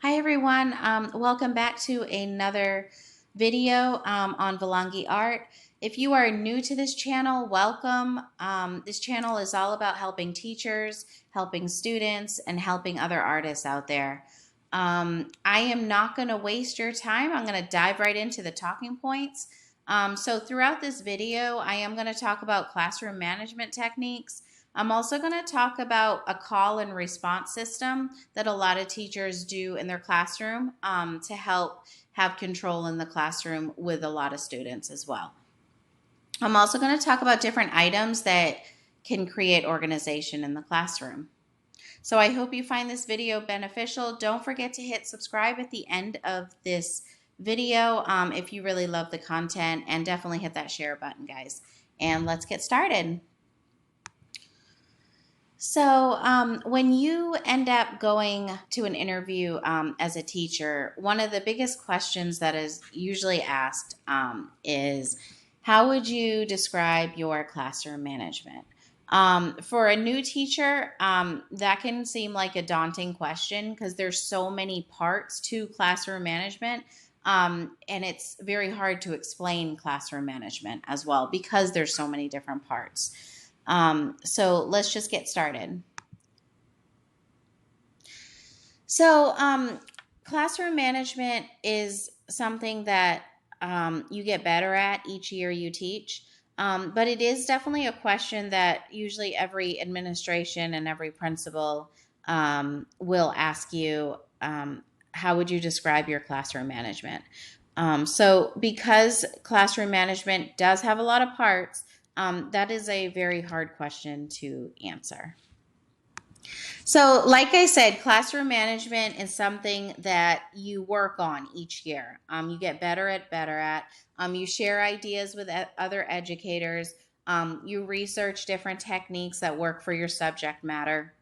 Hi everyone, welcome back to another video on Valangi Art. If you are new to this channel, welcome. This channel is all about helping teachers, helping students, and helping other artists out there. I am not going to waste your time. I'm going to dive right into the talking points. So throughout this video, I am going to talk about classroom management techniques. I'm also going to talk about a call and response system that a lot of teachers do in their classroom to help have control in the classroom with a lot of students as well. I'm also going to talk about different items that can create organization in the classroom. So I hope you find this video beneficial. Don't forget to hit subscribe at the end of this video if you really love the content, and definitely hit that share button, guys. And let's get started. So, when you end up going to an interview as a teacher, one of the biggest questions that is usually asked is, how would you describe your classroom management? For a new teacher, that can seem like a daunting question because there's so many parts to classroom management. And it's very hard to explain classroom management as well because there's so many different parts. So let's just get started. So, classroom management is something that you get better at each year you teach. But it is definitely a question that usually every administration and every principal will ask you, how would you describe your classroom management? So, because classroom management does have a lot of parts, that is a very hard question to answer. So, like I said, classroom management is something that you work on each year. You get better at. You share ideas with other educators. You research different techniques that work for your subject matter.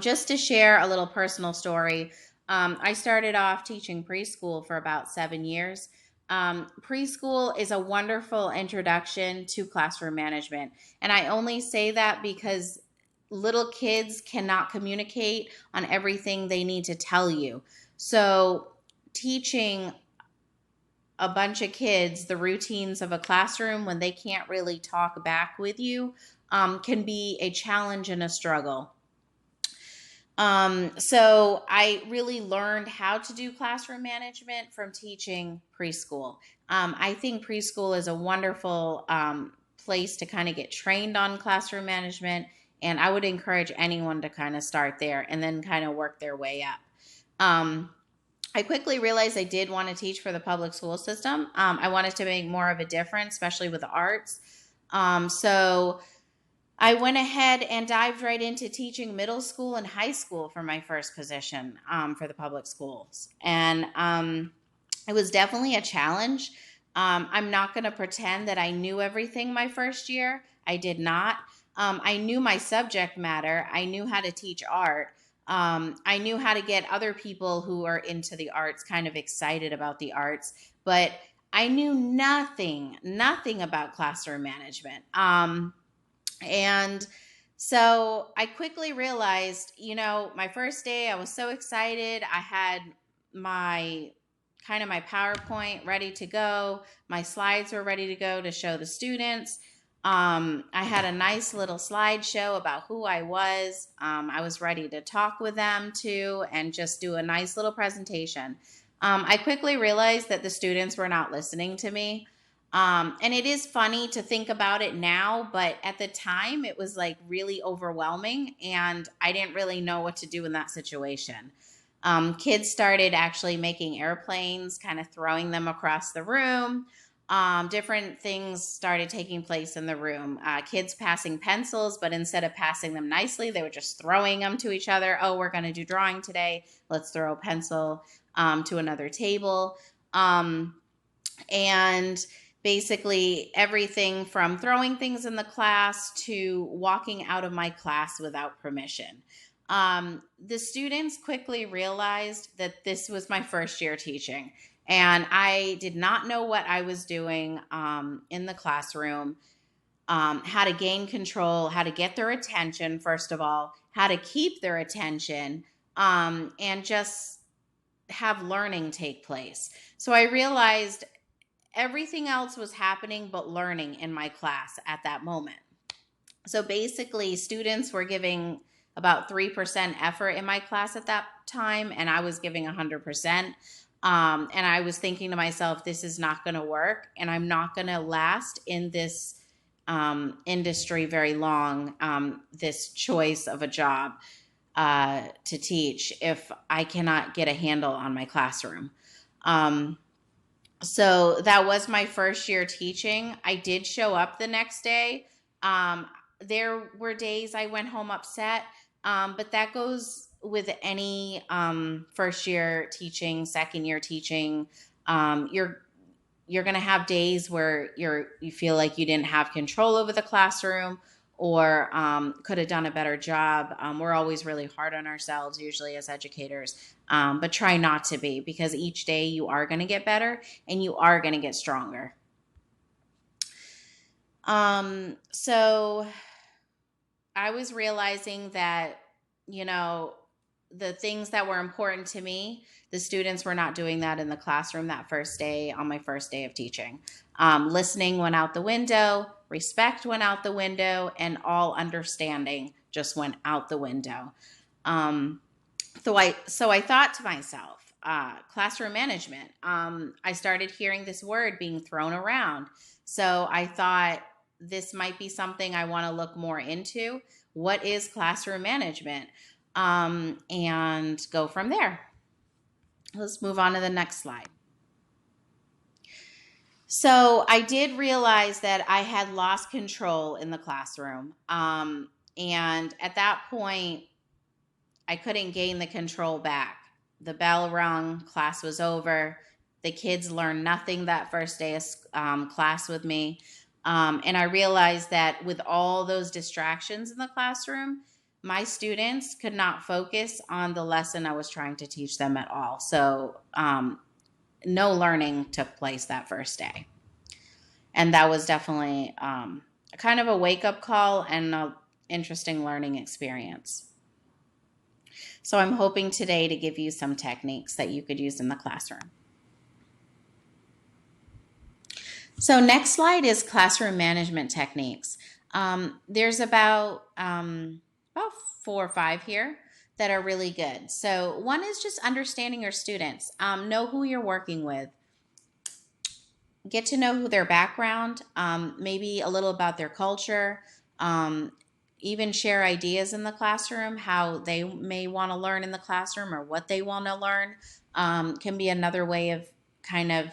Just to share a little personal story, I started off teaching preschool for about 7 years. Preschool is a wonderful introduction to classroom management. And I only say that because little kids cannot communicate on everything they need to tell you. So, teaching a bunch of kids the routines of a classroom when they can't really talk back with you can be a challenge and a struggle. So I really learned how to do classroom management from teaching preschool. I think preschool is a wonderful place to kind of get trained on classroom management, and I would encourage anyone to kind of start there and then kind of work their way up. I quickly realized I did want to teach for the public school system. I wanted to make more of a difference, especially with the arts. So I went ahead and dived right into teaching middle school and high school for my first position for the public schools. And it was definitely a challenge. I'm not going to pretend that I knew everything my first year. I did not. I knew my subject matter. I knew how to teach art. I knew how to get other people who are into the arts kind of excited about the arts. But I knew nothing about classroom management. And so I quickly realized, my first day, I was so excited. I had my my PowerPoint ready to go. My slides were ready to go to show the students. I had a nice little slideshow about who I was. I was ready to talk with them too and just do a nice little presentation. I quickly realized that the students were not listening to me. And it is funny to think about it now, but at the time it was like really overwhelming and I didn't really know what to do in that situation. Kids started actually making airplanes, kind of throwing them across the room. Different things started taking place in the room. Kids passing pencils, but instead of passing them nicely, they were just throwing them to each other. Oh, we're going to do drawing today. Let's throw a pencil to another table. And basically everything from throwing things in the class to walking out of my class without permission. The students quickly realized that this was my first year teaching, and I did not know what I was doing in the classroom, how to gain control, how to get their attention, first of all, how to keep their attention, and just have learning take place. So I realized everything else was happening but learning in my class at that moment. So basically, students were giving about 3% effort in my class at that time, and I was giving 100%. And I was thinking to myself, this is not going to work, and I'm not going to last in this industry very long, this choice of a job to teach, if I cannot get a handle on my classroom. So that was my first year teaching. I did show up the next day. There were days I went home upset, but that goes with any first year teaching, second year teaching. You're going to have days where you feel like you didn't have control over the classroom, or could have done a better job. We're always really hard on ourselves, usually as educators, but try not to be, because each day you are going to get better and you are going to get stronger. So I was realizing that, the things that were important to me, the students were not doing that in the classroom that first day, on my first day of teaching. Listening went out the window, respect went out the window, and all understanding just went out the window. So I thought to myself, classroom management. I started hearing this word being thrown around. So I thought this might be something I want to look more into. What is classroom management? And go from there. Let's move on to the next slide. So I did realize that I had lost control in the classroom. And at that point, I couldn't gain the control back. The bell rung, class was over. The kids learned nothing that first day of class with me. And I realized that with all those distractions in the classroom, my students could not focus on the lesson I was trying to teach them at all. So no learning took place that first day. And that was definitely kind of a wake-up call and an interesting learning experience. So I'm hoping today to give you some techniques that you could use in the classroom. So next slide is classroom management techniques. There's about 4 or 5 here that are really good. So one is just understanding your students. Know who you're working with. Get to know who their background, maybe a little about their culture, even share ideas in the classroom, how they may want to learn in the classroom or what they want to learn, can be another way of kind of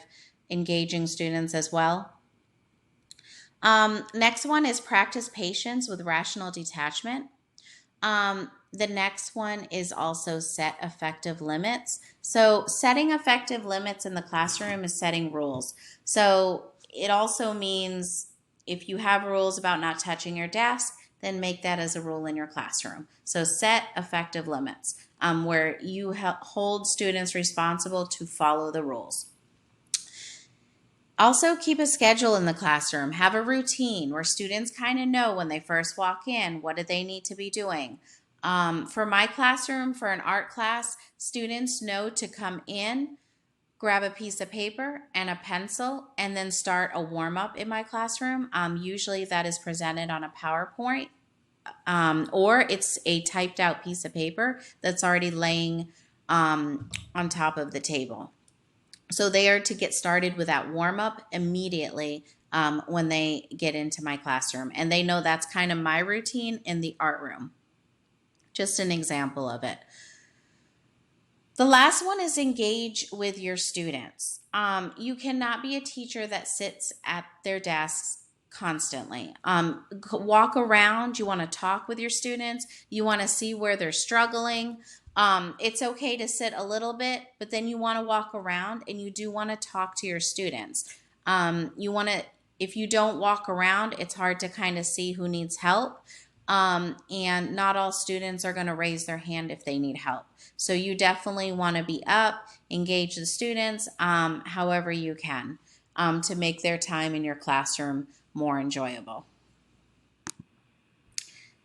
engaging students as well. Next one is practice patience with rational detachment. The next one is also set effective limits. So setting effective limits in the classroom is setting rules. So it also means if you have rules about not touching your desk, then make that as a rule in your classroom. So set effective limits where you hold students responsible to follow the rules. Also, keep a schedule in the classroom. Have a routine where students kind of know when they first walk in, what do they need to be doing. For my classroom, for an art class, students know to come in, grab a piece of paper and a pencil, and then start a warm-up in my classroom. Usually that is presented on a PowerPoint, or it's a typed out piece of paper that's already laying on top of the table. So they are to get started with that warm-up immediately when they get into my classroom. And they know that's kind of my routine in the art room. Just an example of it. The last one is engage with your students. You cannot be a teacher that sits at their desks constantly. Walk around. You want to talk with your students. You want to see where they're struggling. It's okay to sit a little bit, but then you want to walk around and you do want to talk to your students. If you don't walk around, it's hard to kind of see who needs help. And not all students are going to raise their hand if they need help. So you definitely want to be up, engage the students, however you can, to make their time in your classroom more enjoyable.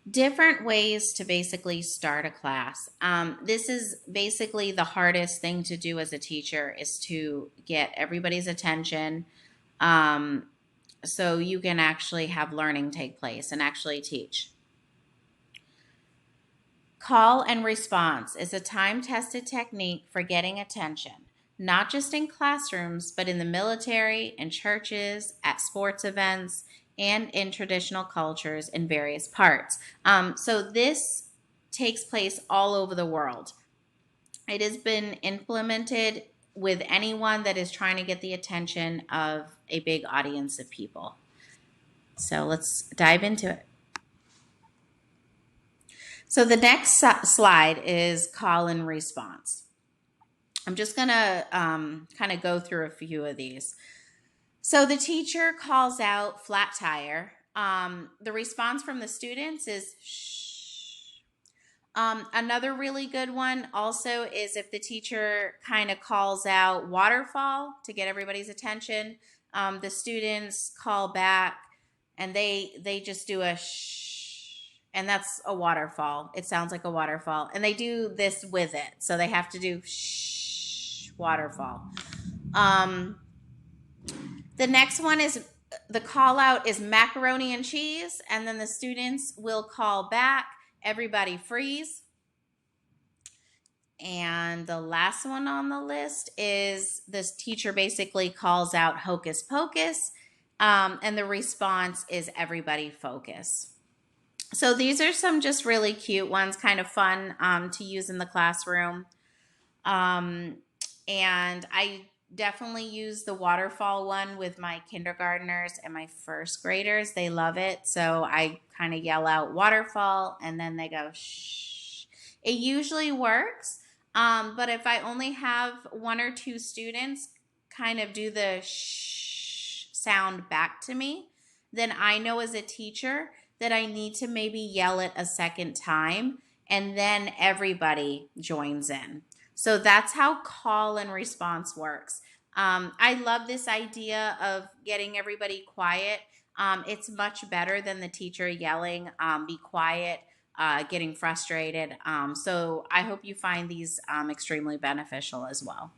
Different ways to basically start a class. This is basically the hardest thing to do as a teacher is to get everybody's attention, um, so you can actually have learning take place and actually teach. Call and response is a time tested technique for getting attention, not just in classrooms, but in the military, in churches, at sports events, and in traditional cultures in various parts. So, this takes place all over the world. It has been implemented with anyone that is trying to get the attention of a big audience of people. So, let's dive into it. So the next slide is call and response. I'm just going to kind of go through a few of these. So the teacher calls out flat tire. The response from the students is shh. Another really good one also is if the teacher kind of calls out waterfall to get everybody's attention. The students call back and they just do a shh, and that's a waterfall. It sounds like a waterfall, and they do this with it, so they have to do shh waterfall. Um, the next one is the call out is macaroni and cheese, and then the students will call back, everybody freeze. And the last one on the list is this teacher basically calls out hocus pocus, and the response is everybody focus. So these are some just really cute ones, kind of fun to use in the classroom. Um, and I definitely use the waterfall one with my kindergartners and my first graders. They love it. So I kind of yell out waterfall and then they go shh. It usually works. But if I only have one or two students kind of do the shh sound back to me, then I know as a teacher that I need to maybe yell it a second time and then everybody joins in. So that's how call and response works. I love this idea of getting everybody quiet. It's much better than the teacher yelling, be quiet, getting frustrated. So I hope you find these extremely beneficial as well.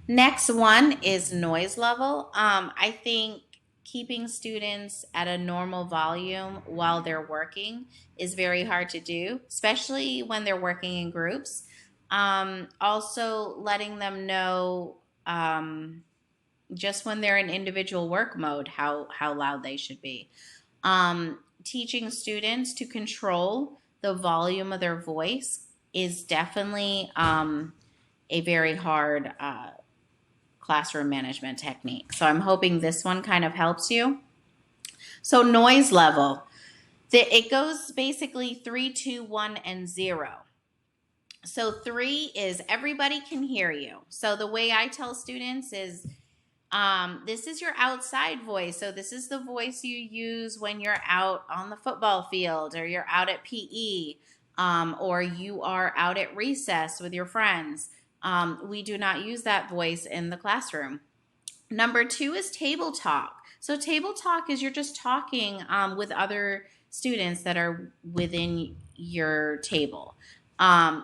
Next one is noise level. I think keeping students at a normal volume while they're working is very hard to do, especially when they're working in groups. Also, letting them know just when they're in individual work mode how loud they should be. Teaching students to control the volume of their voice is definitely a very hard classroom management technique. So I'm hoping this one kind of helps you. So noise level, it goes basically 3, 2, 1, and 0. So 3 is everybody can hear you. So the way I tell students is this is your outside voice. So this is the voice you use when you're out on the football field or you're out at PE, or you are out at recess with your friends. We do not use that voice in the classroom. Number 2 is table talk. So table talk is you're just talking with other students that are within your table.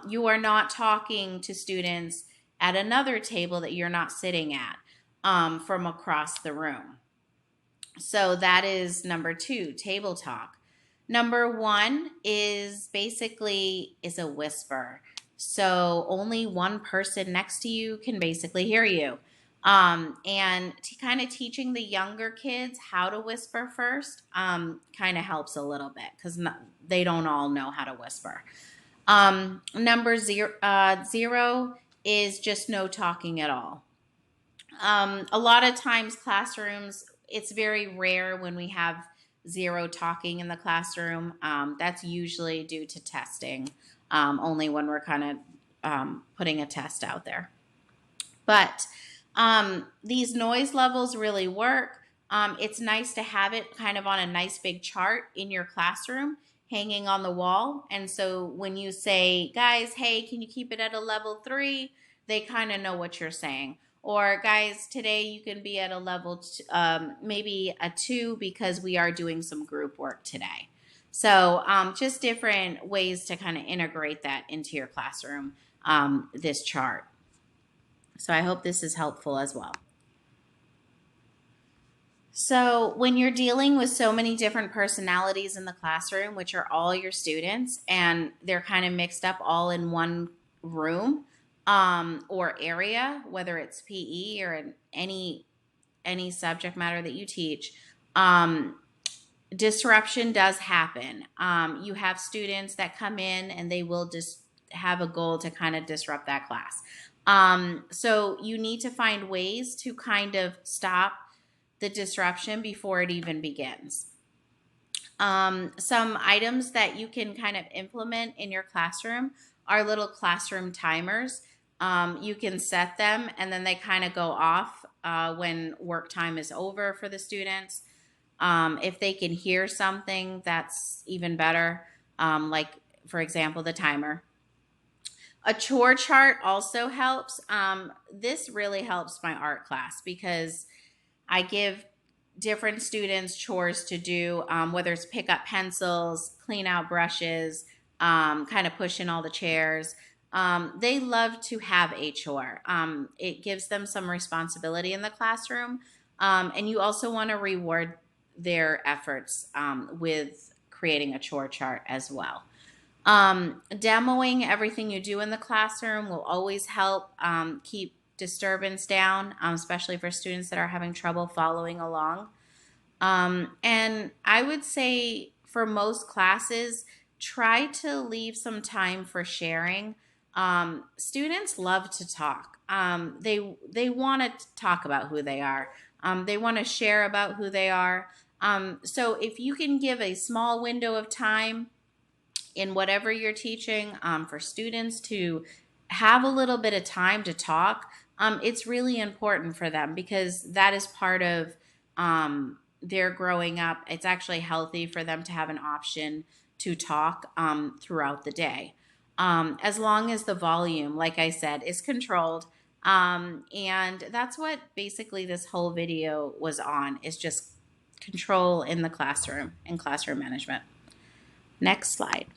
You are not talking to students at another table that you're not sitting at from across the room. So that is number 2, table talk. Number 1 is basically is a whisper. So only one person next to you can basically hear you. And kind of teaching the younger kids how to whisper first kind of helps a little bit because they don't all know how to whisper. Number 0 is just no talking at all. A lot of times classrooms, it's very rare when we have 0 talking in the classroom. That's usually due to testing, only when we're kind of putting a test out there. But these noise levels really work. It's nice to have it kind of on a nice big chart in your classroom hanging on the wall. And so when you say, guys, hey, can you keep it at a level 3? They kind of know what you're saying. Or guys, today you can be at a level maybe a 2 because we are doing some group work today. So just different ways to kind of integrate that into your classroom, this chart. So I hope this is helpful as well. So, when you're dealing with so many different personalities in the classroom, which are all your students, and they're kind of mixed up all in one room or area, whether it's PE or in any subject matter that you teach, um, disruption does happen. You have students that come in and they will just have a goal to kind of disrupt that class. So you need to find ways to kind of stop the disruption before it even begins. Some items that you can kind of implement in your classroom are little classroom timers. You can set them and then they kind of go off when work time is over for the students. If they can hear something, that's even better. Like, for example, the timer. A chore chart also helps. This really helps my art class because I give different students chores to do, whether it's pick up pencils, clean out brushes, kind of push in all the chairs. They love to have a chore. It gives them some responsibility in the classroom. And you also want to reward their efforts with creating a chore chart as well. Demoing everything you do in the classroom will always help keep disturbance down, especially for students that are having trouble following along. And I would say for most classes, try to leave some time for sharing. Students love to talk. They want to talk about who they are. They want to share about who they are. So if you can give a small window of time in whatever you're teaching for students to have a little bit of time to talk, it's really important for them because that is part of their growing up. It's actually healthy for them to have an option to talk throughout the day. As long as the volume, like I said, is controlled. And that's what basically this whole video was on, is just control in the classroom and classroom management. Next slide.